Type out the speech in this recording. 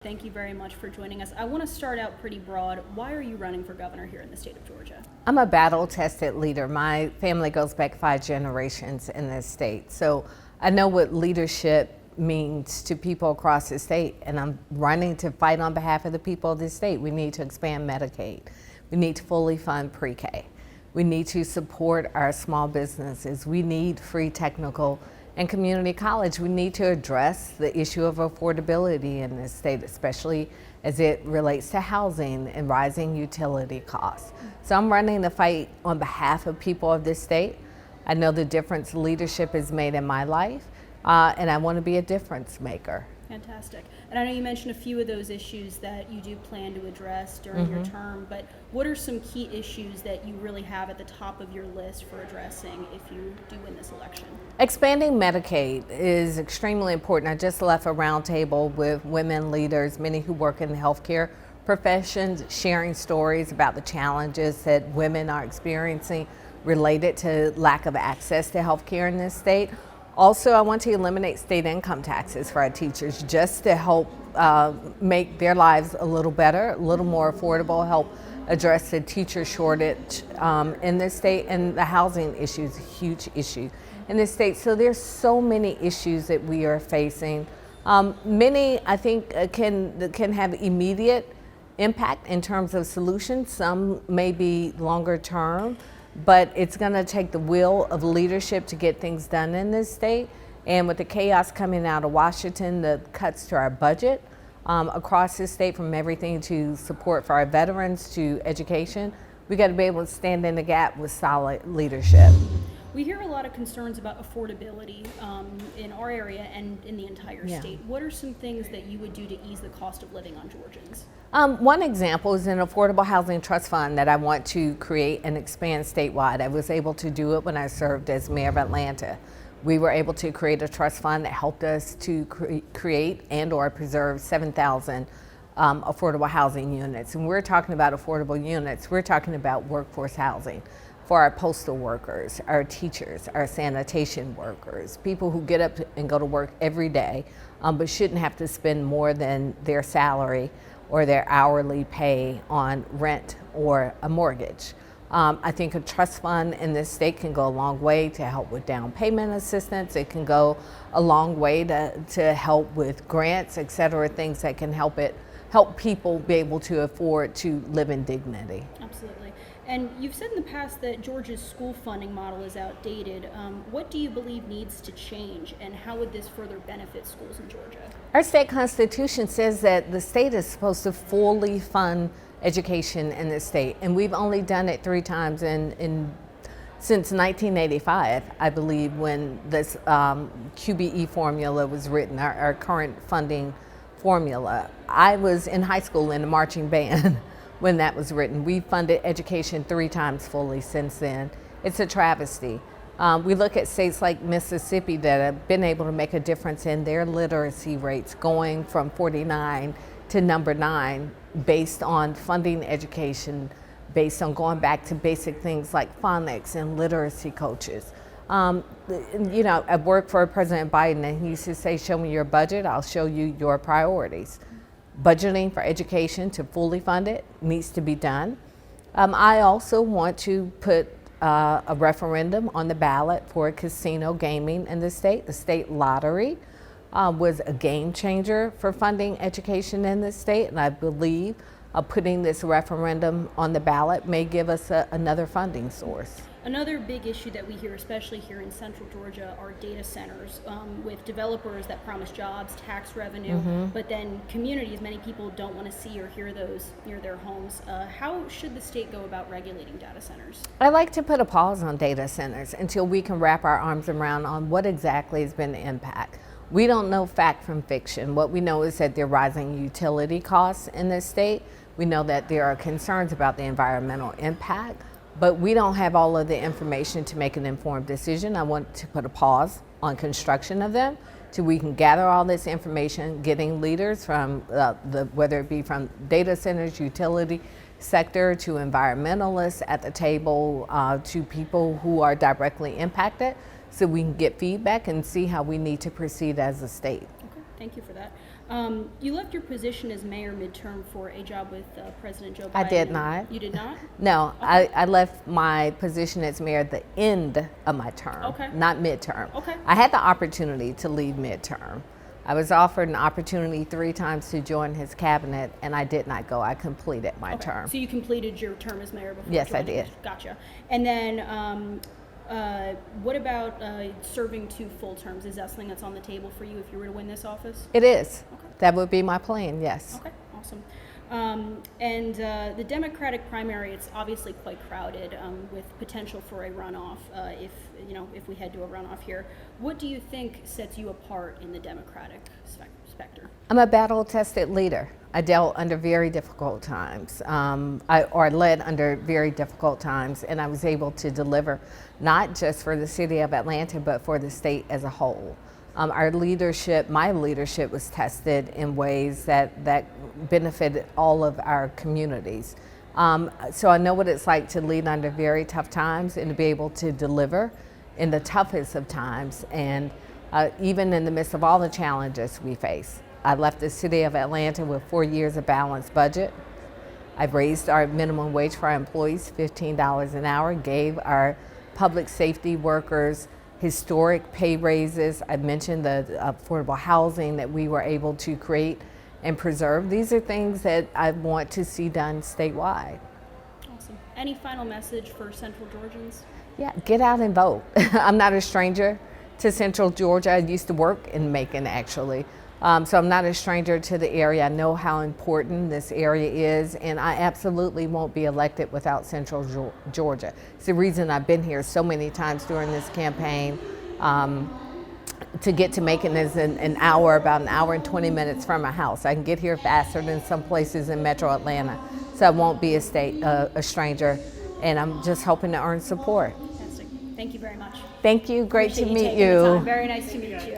thank you very much for joining us. I want to start out pretty broad. Why are you running for governor here in the state of Georgia? I'm a battle-tested leader. My family goes back 5 generations in this state. So I know what leadership means to people across the state, and I'm running to fight on behalf of the people of this state. We need to expand Medicaid. We need to fully fund pre-K. We need to support our small businesses. We need free technical and community college. We need to address the issue of affordability in this state, especially as it relates to housing and rising utility costs. So I'm running the fight on behalf of people of this state. I know the difference leadership has made in my life, and I want to be a difference maker. Fantastic. And I know you mentioned a few of those issues that you do plan to address during your term, but what are some key issues that you really have at the top of your list for addressing if you do win this election? Expanding Medicaid is extremely important. I just left a roundtable with women leaders, many who work in the healthcare professions, sharing stories about the challenges that women are experiencing related to lack of access to healthcare in this state. Also, I want to eliminate state income taxes for our teachers just to help make their lives a little better, a little more affordable, help address the teacher shortage in this state, and the housing issue is a huge issue in this state. So there's so many issues that we are facing. Many, I think, can have immediate impact in terms of solutions. Some may be longer term, but it's going to take the will of leadership to get things done in this state. And with the chaos coming out of Washington, the cuts to our budget across this state, from everything to support for our veterans to education, we got to be able to stand in the gap with solid leadership. We hear a lot of concerns about affordability in our area and in the entire state. What are some things that you would do to ease the cost of living on Georgians? One example is an affordable housing trust fund that I want to create and expand statewide. I was able to do it when I served as mayor of Atlanta. We were able to create a trust fund that helped us to create and or preserve 7,000 affordable housing units. And we're talking about affordable units. We're talking about workforce housing for our postal workers, our teachers, our sanitation workers, people who get up and go to work every day, but shouldn't have to spend more than their salary or their hourly pay on rent or a mortgage. I think a trust fund in this state can go a long way to help with down payment assistance. It can go a long way to help with grants, et cetera, things that can help people be able to afford to live in dignity. Absolutely. And you've said in the past that Georgia's school funding model is outdated. What do you believe needs to change, and how would this further benefit schools in Georgia? Our state constitution says that the state is supposed to fully fund education in the state, and we've only done it 3 times since 1985, I believe, when this QBE formula was written, our current funding formula. I was in high school in the marching band when that was written. We funded education 3 times fully since then. It's a travesty. We look at states like Mississippi that have been able to make a difference in their literacy rates, going from 49 to number 9 based on funding education, based on going back to basic things like phonics and literacy coaches. You know, I worked for President Biden, and he used to say, show me your budget, I'll show you your priorities. Budgeting for education to fully fund it needs to be done. I also want to put a referendum on the ballot for casino gaming in the state. The state lottery was a game changer for funding education in the state, and I believe putting this referendum on the ballot may give us another funding source. Another big issue that we hear, especially here in central Georgia, are data centers with developers that promise jobs, tax revenue, but then communities, many people don't want to see or hear those near their homes. How should the state go about regulating data centers? I like to put a pause on data centers until we can wrap our arms around on what exactly has been the impact. We don't know fact from fiction. What we know is that there are rising utility costs in this state. We know that there are concerns about the environmental impact, but we don't have all of the information to make an informed decision. I want to put a pause on construction of them till we can gather all this information, getting leaders from whether it be from data centers, utility sector, to environmentalists at the table, to people who are directly impacted, so we can get feedback and see how we need to proceed as a state. Okay, thank you for that. You left your position as mayor midterm for a job with President Joe Biden. I did not. You did not? No, Okay. I left my position as mayor at the end of my term, Okay. not midterm. Okay. I had the opportunity to leave midterm. I was offered an opportunity 3 times to join his cabinet, and I did not go. I completed my Okay. term. So you completed your term as mayor before? Yes, I joining. did. Gotcha. And then what about serving 2 full terms? Is that something that's on the table for you if you were to win this office? It is. Okay. That would be my plan, yes. Okay, awesome. And the Democratic primary, it's obviously quite crowded with potential for a runoff if we head to a runoff here. What do you think sets you apart in the Democratic specter? I'm a battle-tested leader. I dealt under very difficult times, I led under very difficult times, and I was able to deliver not just for the city of Atlanta, but for the state as a whole. Our leadership, my leadership, was tested in ways that benefited all of our communities. So I know what it's like to lead under very tough times and to be able to deliver in the toughest of times, and even in the midst of all the challenges we face. I left the city of Atlanta with 4 years of balanced budget. I've raised our minimum wage for our employees $15 an hour, gave our public safety workers historic pay raises. I mentioned the affordable housing that we were able to create and preserve. These are things that I want to see done statewide. Awesome. Any final message for Central Georgians? Yeah, get out and vote. I'm not a stranger to Central Georgia. I used to work in Macon, actually. So I'm not a stranger to the area. I know how important this area is, and I absolutely won't be elected without Central Georgia. It's the reason I've been here so many times during this campaign. To get to Macon is about an hour and 20 minutes from my house. I can get here faster than some places in Metro Atlanta. So I won't be a stranger, and I'm just hoping to earn support. Fantastic. Thank you very much. Thank you. Great to Appreciate meet taking the you. time. Very nice to meet you.